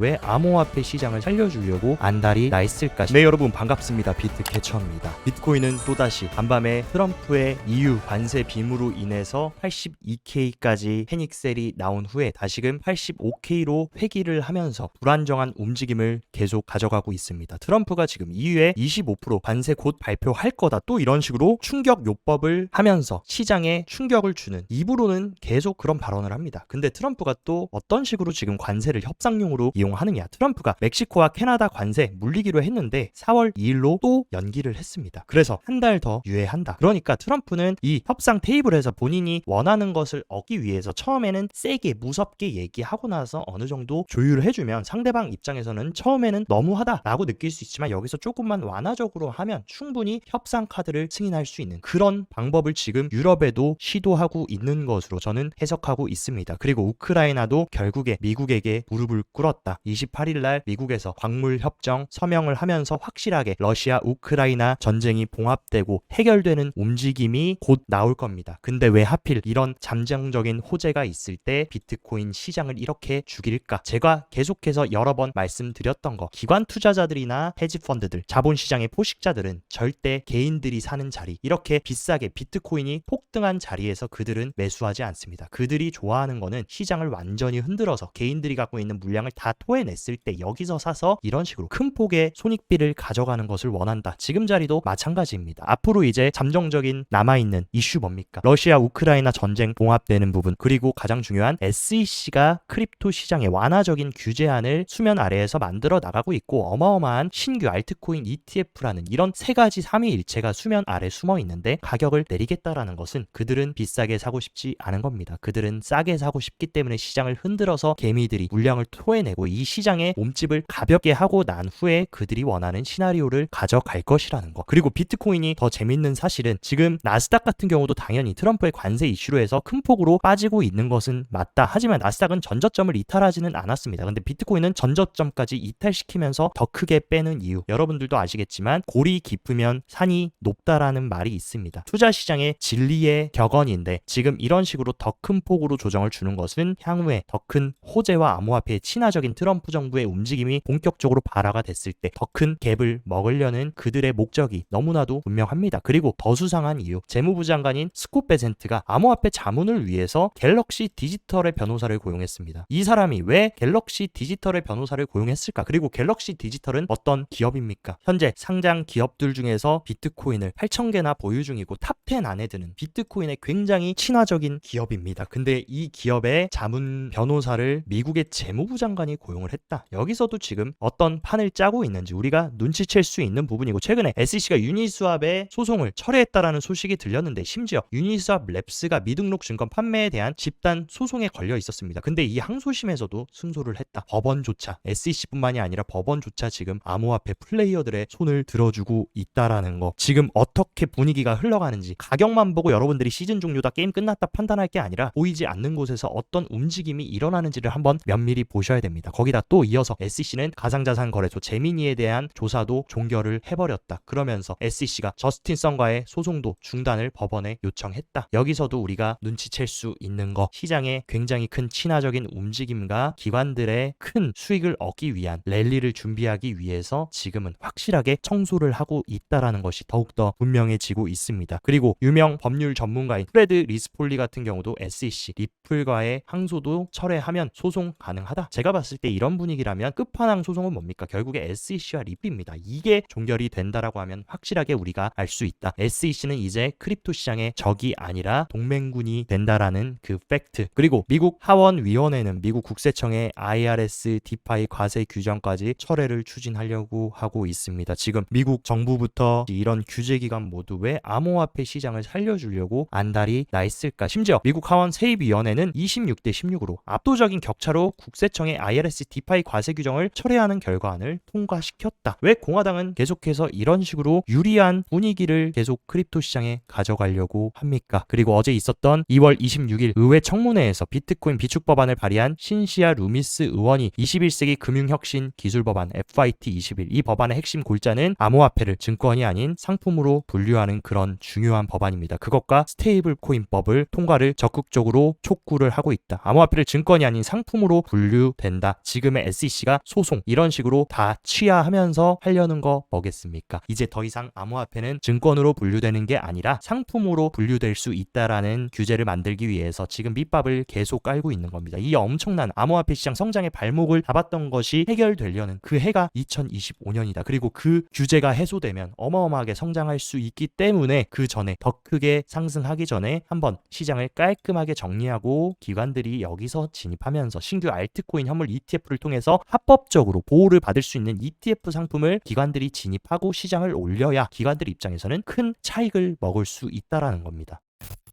왜 암호화폐 시장을 살려주려고 안달이 나 있을까? 네, 여러분 반갑습니다. 비트캐쳐입니다. 비트코인은 또다시 간밤에 트럼프의 EU 관세 빔으로 인해서 82K까지 패닉셀이 나온 후에 다시금 85K로 회귀를 하면서 불안정한 움직임을 계속 가져가고 있습니다. 트럼프가 지금 EU에 25% 관세 곧 발표할 거다, 또 이런 식으로 충격 요법을 하면서 시장에 충격을 주는, 입으로는 계속 그런 발언을 합니다. 근데 트럼프가 또 어떤 식으로 지금 관세를 협상용으로 이용하느냐? 트럼프가 멕시코와 캐나다 관세 물리기로 했는데 4월 2일로 또 연기를 했습니다. 그래서 한 달 더 유예한다. 그러니까 트럼프는 이 협상 테이블에서 본인이 원하는 것을 얻기 위해서 처음에는 세게 무섭게 얘기하고 나서 어느 정도 조율을 해주면 상대방 입장에서는 처음에는 너무하다라고 느낄 수 있지만 여기서 조금만 완화적으로 하면 충분히 협상 카드를 승인할 수 있는 그런 방법을 지금 유럽에도 시도하고 있는 것으로 저는 해석하고 있습니다. 그리고 우크라이나도 결국에 미국에게 무릎을 꿇었다. 28일 날 미국에서 광물 협정 서명을 하면서 확실하게 러시아 우크라이나 전쟁이 봉합되고 해결되는 움직임이 곧 나올 겁니다. 근데 왜 하필 이런 잠정적인 호재가 있을 때 비트코인 시장을 이렇게 죽일까? 제가 계속해서 여러 번 말씀드렸던 거, 기관 투자자들이나 헤지펀드들, 자본시장의 포식자들은 절대 개인들이 사는 자리, 이렇게 비싸게 비트코인이 폭등한 자리에서 그들은 매수하지 않습니다. 그들이 좋아하는 거는 시장을 완전히 흔들어서 개인들이 갖고 있는 물량을 다 토해냈을 때 여기서 사서 이런 식으로 큰 폭의 손익비를 가져가는 것을 원한다. 지금 자리도 마찬가지입니다. 앞으로 이제 잠정적인 남아있는 이슈 뭡니까? 러시아 우크라이나 전쟁 봉합되는 부분, 그리고 가장 중요한 SEC가 크립토 시장의 완화적인 규제안을 수면 아래에서 만들어 나가고 있고, 어마어마한 신규 알트코인 ETF라는 이런 세 가지 삼위일체가 수면 아래 숨어 있는데 가격을 내리겠다라는 것은 그들은 비싸게 사고 싶지 않은 겁니다. 그들은 싸게 사고 싶기 때문에 시장을 흔들어서 개미들이 물량을 토해내고 이 시장의 몸집을 가볍게 하고 난 후에 그들이 원하는 시나리오를 가져갈 것이라는 거. 그리고 비트코인이 더 재밌는 사실은 지금 나스닥 같은 경우도 당연히 트럼프의 관세 이슈로 해서 큰 폭으로 빠지고 있는 것은 맞다. 하지만 나스닥은 전저점을 이탈하지는 않았습니다. 근데 비트코인은 전저점까지 이탈시키면서 더 크게 빼는 이유, 여러분들도 아시겠지만 골이 깊으면 산이 높다라는 말이 있습니다. 투자 시장의 진리의 격언인데 지금 이런 식으로 더 큰 폭으로 조정을 주는 것은 향후에 더 큰 호재와 암호화폐의 친화적인 트럼프 정부의 움직임이 본격적으로 발화가 됐을 때 더 큰 갭을 먹으려는 그들의 목적이 너무나도 분명합니다. 그리고 더 수상한 이유, 재무부 장관인 스콧 베센트가 암호화폐 자문을 위해서 갤럭시 디지털의 변호사를 고용했습니다. 이 사람이 왜 갤럭시 디지털의 변호사를 고용했을까? 그리고 갤럭시 디지털은 어떤 기업입니까? 현재 상장 기업들 중에서 비트코인을 8,000개나 보유 중이고 탑10 안에 드는 비트코인의 굉장히 친화적인 기업입니다. 근데 이 기업의 자문 변호사를 미국의 재무부 장관이 고용을 했다. 여기서도 지금 어떤 판을 짜고 있는지 우리가 눈치챌 수 있는 부분이고, 최근에 SEC가 유니스왑의 소송을 철회했다라는 소식이 들렸는데 심지어 유니스왑 랩스가 미등록 증권 판매에 대한 집단 소송에 걸려 있었습니다. 근데 이 항소심에서도 승소를 했다. 법원조차, SEC뿐만이 아니라 법원조차 지금 암호화폐 플레이어들의 손을 들어주고 있다라는 거. 지금 어떻게 분위기가 흘러가는지 가격만 보고 여러분들이 시즌 종료다, 게임 끝났다 판단할 게 아니라 보이지 않는 곳에서 어떤 움직임이 일어나는지를 한번 면밀히 보셔야 됩니다. 거기다 또 이어서 SEC는 가상자산 거래소 제미니에 대한 조사도 종결을 해버렸다. 그러면서 SEC가 저스틴 선과의 소송도 중단을 법원에 요청했다. 여기서도 우리가 눈치챌 수 있는 거, 시장에 굉장히 큰 친화적인 움직임과 기관들의 큰 수익을 얻기 위한 랠리를 준비하기 위해서 지금은 확실하게 청소를 하고 있다라는 것이 더욱더 분명해지고 있습니다. 그리고 유명 법률 전문가인 프레드 리스폴리 같은 경우도 SEC 리플과의 항소도 철회하면 소송 가능하다. 제가 봤을 때 이런 분위기라면 끝판왕 소송은 뭡니까? 결국에 SEC와 리플입니다. 이게 종결이 된다라고 하면 확실하게 우리가 알 수 있다. SEC는 이제 크립토 시장의 적이 아니라 동맹군이 된다라는 그 팩트. 그리고 미국 하원위원회는 미국 국세청의 IRS 디파이 과세 규정까지 철회를 추진하려고 하고 있습니다. 지금 미국 정부부터 이런 규제기관 모두 왜 암호화폐 시장을 살려주려고 안달이 나 있을까? 심지어 미국 하원 세입위원회는 26대 16으로 압도적인 격차로 국세청의 IRS 디파이 과세 규정을 철회하는 결과안을 통과시켰다. 왜 공화당은 계속해서 이런 식으로 유리한 분위기를 계속 크립토 시장에 가져가려고 합니까? 그리고 어제 있었던 2월 26일 의회 청문회에서 비트코인 비축 법안을 발의한 신시아 루미스 의원이 21세기 금융혁신 기술법안 FIT21, 이 법안의 핵심 골자는 암호화폐를 증권이 아닌 상품으로 분류하는 그런 중요한 법안입니다. 그것과 스테이블 코인법을 통과를 적극적으로 촉구를 하고 있다. 암호화폐를 증권이 아닌 상품으로 분류된다. 지금의 SEC가 소송 이런 식으로 다 취하하면서 하려는 거 뭐겠습니까? 이제 더 이상 암호화폐는 증권으로 분류되는 게 아니라 상품으로 분류될 수 있다라는 규제를 만들기 위해서 지금 밑밥을 계속 깔고 있는 겁니다. 이 엄청난 암호화폐 시장 성장의 발목을 잡았던 것이 해결되려는 그 해가 2025년이다. 그리고 그 규제가 해소되면 어마어마하게 성장할 수 있기 때문에 그 전에 더 크게 상승하기 전에 한번 시장을 깔끔하게 정리하고 기관들이 여기서 진입하면서 신규 알트코인 현물 ETF를 통해서 합법적으로 보호를 받을 수 있는 ETF 상품을 기관들이 진입하고 시장을 올려야 기관들 입장에서는 큰 차익을 먹을 수 있다라는 겁니다.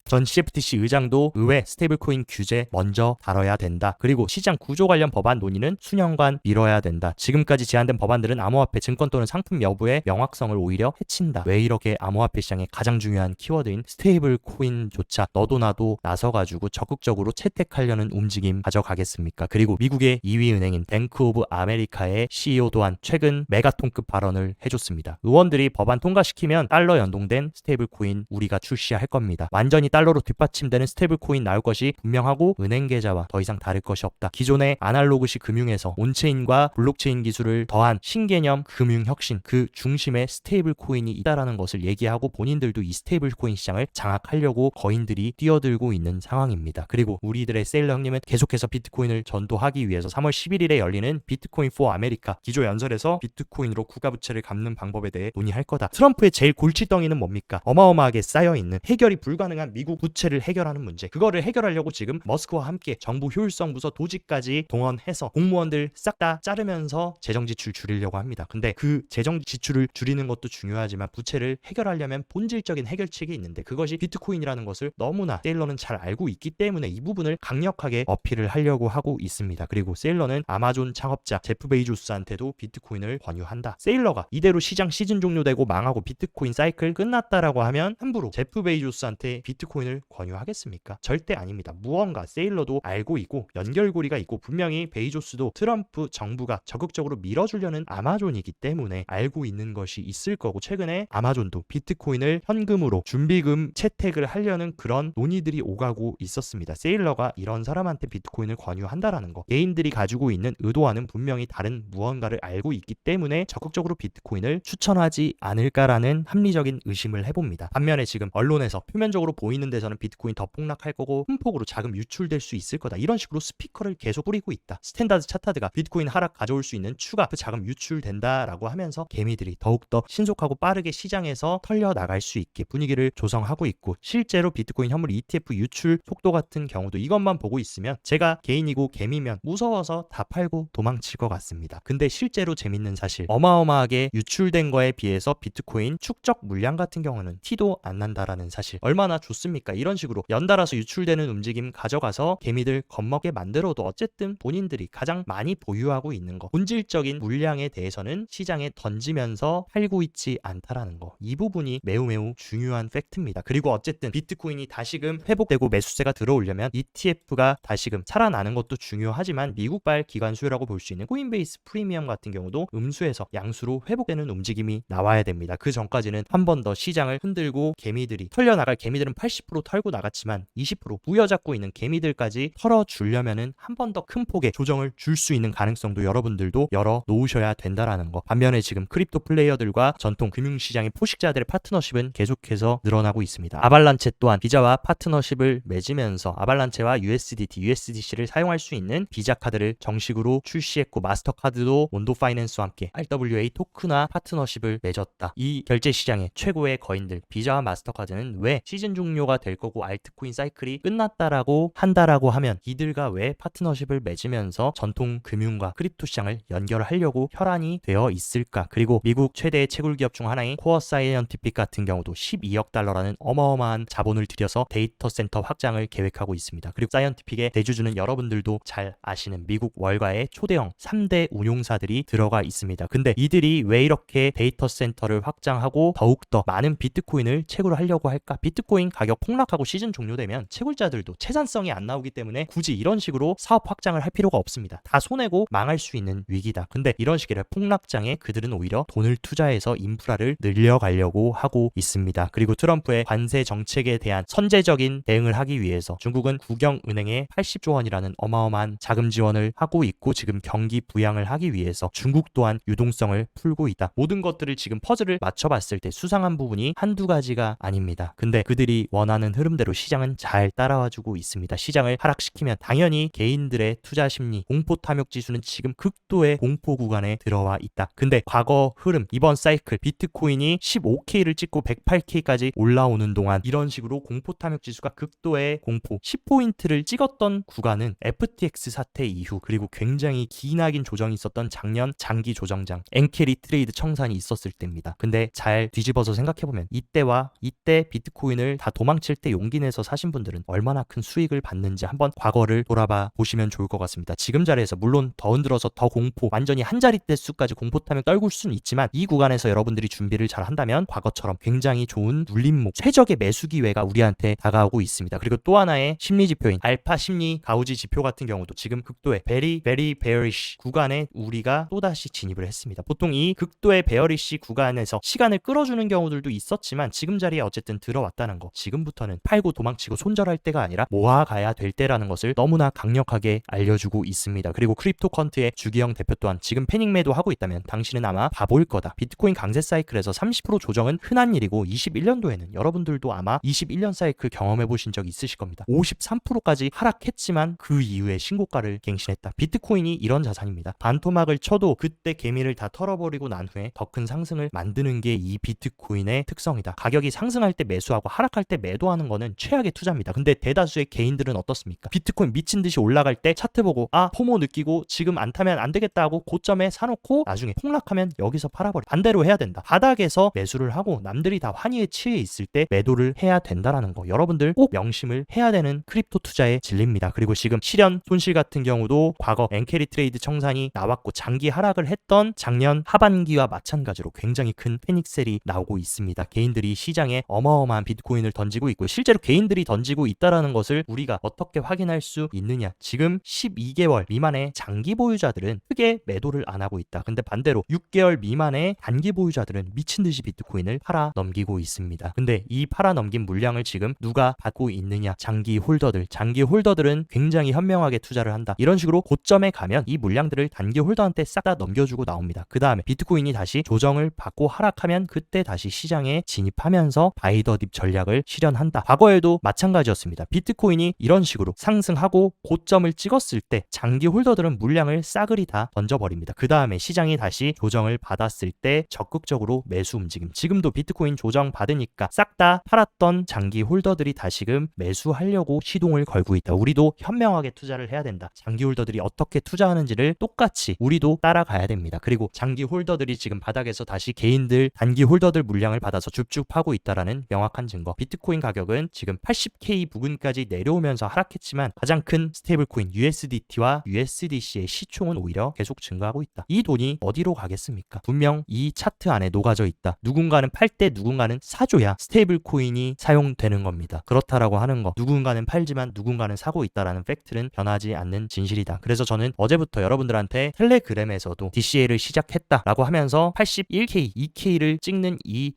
전 CFTC 의장도 의회 스테이블코인 규제 먼저 다뤄야 된다. 그리고 시장 구조 관련 법안 논의는 수년간 미뤄야 된다. 지금까지 제안된 법안들은 암호화폐 증권 또는 상품 여부의 명확성을 오히려 해친다. 왜 이렇게 암호화폐 시장의 가장 중요한 키워드인 스테이블코인조차 너도 나도 나서가지고 적극적으로 채택하려는 움직임 가져가겠습니까? 그리고 미국의 2위 은행인 뱅크 오브 아메리카의 CEO 또한 최근 메가톤급 발언을 해줬습니다. 의원들이 법안 통과시키면 달러 연동된 스테이블코인 우리가 출시할 겁니다. 완전히 달러로 뒷받침되는 스테이블 코인 나올 것이 분명하고 은행 계좌와 더 이상 다를 것이 없다. 기존의 아날로그식 금융에서 온체인과 블록체인 기술을 더한 신개념 금융 혁신 그 중심에 스테이블 코인이 있다라는 것을 얘기하고 본인들도 이 스테이블 코인 시장을 장악하려고 거인들이 뛰어들고 있는 상황입니다. 그리고 우리들의 세일러 형님은 계속해서 비트코인을 전도하기 위해서 3월 11일에 열리는 비트코인 포 아메리카 기조 연설에서 비트코인으로 국가부채를 갚는 방법에 대해 논의할 거다. 트럼프의 제일 골칫덩이는 뭡니까? 어마어마하게 쌓여있는 해결이 불가능한 미국 부채를 해결하는 문제. 그거를 해결하려고 지금 머스크와 함께 정부 효율성 부서 도지까지 동원해서 공무원들 싹 다 자르면서 재정 지출 줄이려고 합니다. 근데 그 재정 지출을 줄이는 것도 중요하지만 부채를 해결하려면 본질적인 해결책이 있는데 그것이 비트코인이라는 것을 너무나 세일러는 잘 알고 있기 때문에 이 부분을 강력하게 어필을 하려고 하고 있습니다. 그리고 세일러는 아마존 창업자 제프 베이조스한테도 비트코인을 권유한다. 세일러가 이대로 시장 시즌 종료되고 망하고 비트코인 사이클 끝났다라고 하면 함부로 제프 베이조스한테 비트코인을 권유하겠습니까? 절대 아닙니다. 무언가 세일러도 알고 있고 연결고리가 있고 분명히 베이조스도 트럼프 정부가 적극적으로 밀어주려는 아마존이기 때문에 알고 있는 것이 있을 거고 최근에 아마존도 비트코인을 현금으로 준비금 채택을 하려는 그런 논의들이 오가고 있었습니다. 세일러가 이런 사람한테 비트코인을 권유한다라는 거 개인들이 가지고 있는 의도와는 분명히 다른 무언가를 알고 있기 때문에 적극적으로 비트코인을 추천하지 않을까라는 합리적인 의심을 해봅니다. 반면에 지금 언론에서 표면적으로 보이는 데서는 비트코인 더 폭락할 거고 큰 폭으로 자금 유출될 수 있을 거다. 이런 식으로 스피커를 계속 뿌리고 있다. 스탠다드 차타드가 비트코인 하락 가져올 수 있는 추가 그 자금 유출된다라고 하면서 개미들이 더욱더 신속하고 빠르게 시장에서 털려 나갈 수 있게 분위기를 조성하고 있고 실제로 비트코인 현물 ETF 유출 속도 같은 경우도 이것만 보고 있으면 제가 개인이고 개미면 무서워서 다 팔고 도망칠 것 같습니다. 근데 실제로 재밌는 사실 어마어마하게 유출된 거에 비해서 비트코인 축적 물량 같은 경우는 티도 안 난다라는 사실 얼마나 좋습니까? 이런 식으로 연달아서 유출되는 움직임 가져가서 개미들 겁먹게 만들어도 어쨌든 본인들이 가장 많이 보유하고 있는 거 본질적인 물량에 대해서는 시장에 던지면서 팔고 있지 않다라는 거 이 부분이 매우 중요한 팩트입니다. 그리고 어쨌든 비트코인이 다시금 회복되고 매수세가 들어오려면 ETF가 다시금 살아나는 것도 중요하지만 미국발 기관 수요라고 볼 수 있는 코인베이스 프리미엄 같은 경우도 음수에서 양수로 회복되는 움직임이 나와야 됩니다. 그 전까지는 한 번 더 시장을 흔들고 개미들이 털려나갈 개미들은 80% 털고 나갔지만 20% 부여잡고 있는 개미들까지 털어주려면은 한 번 더 큰 폭의 조정을 줄 수 있는 가능성도 여러분들도 열어 놓으셔야 된다라는 거. 반면에 지금 크립토 플레이어들과 전통 금융시장의 포식자들의 파트너십은 계속해서 늘어나고 있습니다. 아발란체 또한 비자와 파트너십을 맺으면서 아발란체와 USDT, USDC를 사용할 수 있는 비자 카드를 정식으로 출시했고 마스터카드도 몬도 파이낸스와 함께 RWA 토큰화 파트너십을 맺었다. 이 결제 시장의 최고의 거인들 비자와 마스터카드는 왜 시즌 종료가 될 거고 알트코인 사이클이 끝났다라고 한다라고 하면 이들과 왜 파트너십을 맺으면서 전통 금융과 크립토 시장을 연결하려고 혈안이 되어 있을까? 그리고 미국 최대의 채굴 기업 중 하나인 코어 사이언티픽 같은 경우도 12억 달러라는 어마어마한 자본을 들여서 데이터 센터 확장을 계획하고 있습니다. 그리고 사이언티픽의 대주주는 여러분들도 잘 아시는 미국 월가의 초대형 3대 운용사들이 들어가 있습니다. 근데 이들이 왜 이렇게 데이터 센터를 확장하고 더욱더 많은 비트코인을 채굴하려고 할까? 비트코인 가격 폭락하고 시즌 종료되면 채굴자들도 채산성이 안 나오기 때문에 굳이 이런 식으로 사업 확장을 할 필요가 없습니다. 다 손해고 망할 수 있는 위기다. 근데 이런 식의 폭락장에 그들은 오히려 돈을 투자해서 인프라를 늘려가려고 하고 있습니다. 그리고 트럼프의 관세 정책에 대한 선제적인 대응을 하기 위해서 중국은 국영은행에 80조 원이라는 어마어마한 자금 지원을 하고 있고 지금 경기 부양을 하기 위해서 중국 또한 유동성을 풀고 있다. 모든 것들을 지금 퍼즐을 맞춰봤을 때 수상한 부분이 한두 가지가 아닙니다. 근데 그들이 원하는 흐름대로 시장은 잘 따라와주고 있습니다. 시장을 하락시키면 당연히 개인들의 투자 심리, 공포 탐욕 지수는 지금 극도의 공포 구간에 들어와 있다. 근데 과거 흐름, 이번 사이클 비트코인이 15K를 찍고 108K까지 올라오는 동안 이런 식으로 공포 탐욕 지수가 극도의 공포 10포인트를 찍었던 구간은 FTX 사태 이후 그리고 굉장히 기나긴 조정이 있었던 작년 장기 조정장 엔캐리 트레이드 청산이 있었을 때입니다. 근데 잘 뒤집어서 생각해보면 이때와 이때 비트코인을 다 도망칠 때 용기 내서 사신 분들은 얼마나 큰 수익을 받는지 한번 과거를 돌아봐 보시면 좋을 것 같습니다. 지금 자리에서 물론 더 흔들어서 더 공포 완전히 한 자릿대 수까지 공포 탐욕 떨굴 수는 있지만 이 구간에서 여러분들이 준비를 잘 한다면 과거처럼 굉장히 좋은 눌림목 최적의 매수 기회가 우리한테 다가오고 있습니다. 그리고 또 하나의 심리 지표인 알파 심리 가우지 지표 같은 경우도 지금 극도의 very bearish 구간에 우리가 또다시 진입을 했습니다. 보통 이 극도의 bearish 구간에서 시간을 끌어주는 경우들도 있었지만 지금 자리에 어쨌든 들어왔다는 거 지금부터는 팔고 도망치고 손절할 때가 아니라 모아가야 될 때라는 것을 너무나 강력하게 알려주고 있습니다. 그리고 크립토컨트의 주기영 대표 또한 지금 패닉 매도하고 있다면 당신은 아마 바보일 거다. 비트코인 강세 사이클에서 30% 조정은 흔한 일이고 21년도에는 여러분들도 아마 21년 사이클 경험해 보신 적 있으실 겁니다. 53%까지 하락했지만 그 이후에 신고가를 갱신했다. 비트코인이 이런 자산입니다. 반토막을 쳐도 그때 개미를 다 털어버리고 난 후에 더 큰 상승을 만드는 게 이 비트코인의 특성이다. 가격이 상승할 때 매수하고 하락할 때 매도하는 거는 최악의 투자입니다. 근데 대다수의 개인들은 어떻습니까? 비트코인 미친 듯이 올라갈 때 차트 보고 포모 느끼고 지금 안 타면 안 되겠다 하고 고점에 사놓고 나중에 폭락하면 여기서 팔아버려. 반대로 해야 된다. 바닥에서 매수를 하고 남들이 다 환희에 취해 있을 때 매도를 해야 된다라는 거 여러분들 꼭 명심을 해야 되는 크립토 투자의 진리입니다. 그리고 지금 실현 손실 같은 경우도 과거 엔캐리 트레이드 청산이 나왔고 장기 하락을 했던 작년 하반기와 마찬가지로 굉장히 큰 패닉셀이 나오고 있습니다. 개인들이 시장에 어마어마한 비트코인을 던지고 있고 실제로 개인들이 던지고 있다라는 것을 우리가 어떻게 확인할 수 있느냐. 지금 12개월 미만의 장기 보유자들은 크게 매도를 안 하고 있다. 근데 반대로 6개월 미만의 단기 보유자들은 미친 듯이 비트코인을 팔아 넘기고 있습니다. 근데 이 팔아 넘긴 물량을 지금 누가 받고 있느냐? 장기 홀더들. 장기 홀더들은 굉장히 현명하게 투자를 한다. 이런 식으로 고점에 가면 이 물량들을 단기 홀더한테 싹 다 넘겨주고 나옵니다. 그 다음에 비트코인이 다시 조정을 받고 하락하면 그때 다시 시장에 진입하면서 바이 더 딥 전략을 실현한다. 과거에도 마찬가지였습니다. 비트코인이 이런 식으로 상승하고 고점을 찍었을 때 장기 홀더들은 물량을 싸그리 다 던져버립니다. 그 다음에 시장이 다시 조정을 받았을 때 적극적으로 매수 움직임. 지금도 비트코인 조정 받으니까 싹 다 팔았던 장기 홀더들이 다시금 매수하려고 시동을 걸고 있다. 우리도 현명하게 투자를 해야 된다. 장기 홀더들이 어떻게 투자하는지를 똑같이 우리도 따라가야 됩니다. 그리고 장기 홀더들이 지금 바닥에서 다시 개인들 단기 홀더들 물량을 받아서 줍줍 하고 있다라는 명확한 증거. 비트코인 가격은 지금 80K 부근까지 내려오면서 하락했지만 가장 큰 스테이블 코인 USDT와 USDC의 시총은 오히려 계속 증가하고 있다. 이 돈이 어디로 가겠습니까? 분명 이 차트 안에 녹아져 있다. 누군가는 팔 때 누군가는 사줘야 스테이블 코인이 사용되는 겁니다. 그렇다라고 하는 거. 누군가는 팔지만 누군가는 사고 있다라는 팩트는 변하지 않는 진실이다. 그래서 저는 어제부터 여러분들한테 텔레그램에서도 DCA를 시작했다라고 하면서 81K, 2K를 찍는 이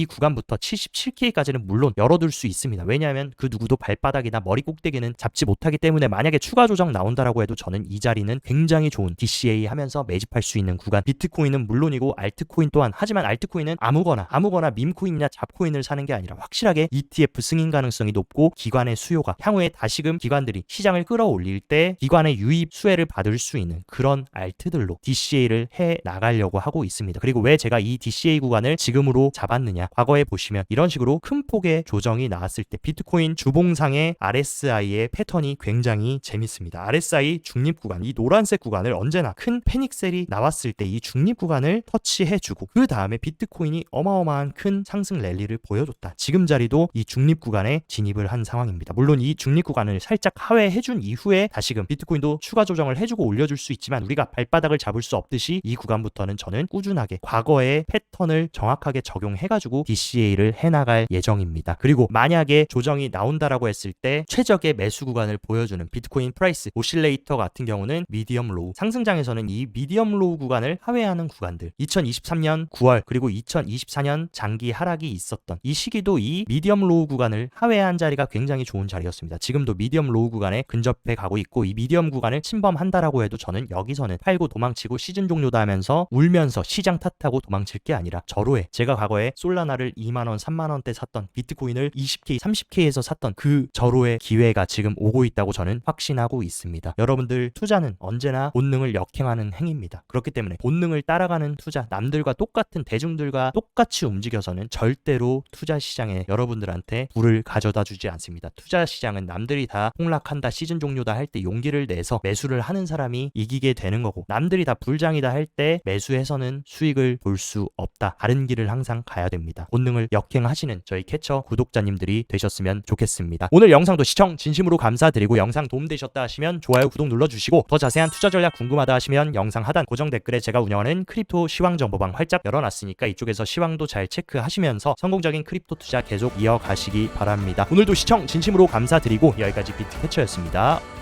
구간부터 77K까지는 물론 열어둘 수 있습니다. 왜냐하면 그 누구도 발바닥이나 머리 꼭대기는 잡지 못하기 때문에 만약에 추가 조정 나온다라고 해도 저는 이 자리는 굉장히 좋은 DCA 하면서 매집할 수 있는 구간. 비트코인은 물론이고 알트코인 또한. 하지만 알트코인은 아무거나 밈코인이나 잡코인을 사는 게 아니라 확실하게 ETF 승인 가능성이 높고 기관의 수요가 향후에 다시금 기관들이 시장을 끌어올릴 때 기관의 유입 수혜를 받을 수 있는 그런 알트들로 DCA를 해 나가려고 하고 있습니다. 그리고 왜 제가 이 DCA 구간을 지금으로 잡았느냐. 과거에 보시면 이런 식으로 큰 폭의 조정이 나왔을 때 비트코인 주봉상의 RSI의 패턴이 굉장히 재밌습니다. RSI 중립 구간, 이 노란색 구간을 언제나 큰 패닉셀이 나왔을 때 이 중립 구간을 터치해주고 그 다음에 비트코인이 어마어마한 큰 상승 랠리를 보여줬다. 지금 자리도 이 중립 구간에 진입을 한 상황입니다. 물론 이 중립 구간을 살짝 하회해준 이후에 다시금 비트코인도 추가 조정을 해주고 올려줄 수 있지만 우리가 발바닥을 잡을 수 없듯이 이 구간부터는 저는 꾸준하게 과거의 패턴을 정확하게 적용해가지고 DCA를 해나갈 예정입니다. 그리고 만약에 조정이 나온다라고 했을 때 최적의 매수 구간을 보여주는 비트코인 프라이스 오실레이터 같은 경우는 미디엄 로우, 상승장에서는 이 미디엄 로우 구간을 하회하는 구간들, 2023년 9월 그리고 2024년 장기 하락이 있었던 이 시기도 이 미디엄 로우 구간을 하회한 자리가 굉장히 좋은 자리였습니다. 지금도 미디엄 로우 구간에 근접해 가고 있고, 이 미디엄 구간을 침범한다라고 해도 저는 여기서는 팔고 도망치고 시즌 종료다 하면서 울면서 시장 탓하고 도망칠 게 아니라, 저로에 제가 과거에 솔라나를 2만원 3만원대 샀던, 비트코인을 20K 30K에서 샀던 그 저로의 기회가 지금 오고 있다고 저는 확신하고 있습니다. 여러분들, 투자는 언제나 본능을 역행하는 행위입니다. 그렇기 때문에 본능을 따라가는 투자, 남들과 똑같은, 대중들과 똑같이 움직여서는 절대로 투자 시장에 여러분들한테 불을 가져다 주지 않습니다. 투자 시장은 남들이 다 폭락한다, 시즌 종료다 할 때 용기를 내서 매수를 하는 사람이 이기게 되는 거고, 남들이 다 불장이다 할 때 매수해서는 수익을 볼 수 없다. 다른 길을 항상 가야 됩니다. 본능을 역행하시는 저희 캐쳐 구독자님들이 되셨으면 좋겠습니다. 오늘 영상도 시청 진심으로 감사드리고, 영상 도움되셨다 하시면 좋아요, 구독 눌러주시고, 더 자세한 투자 전략 궁금하다 하시면 영상 하단 고정 댓글에 제가 운영하는 크립토 시황 정보방 활짝 열어놨으니까 이쪽에서 시황도 잘 체크하시면서 성공적인 크립토 투자 계속 이어가시기 바랍니다. 오늘도 시청 진심으로 감사드리고, 여기까지 비트캐쳐였습니다.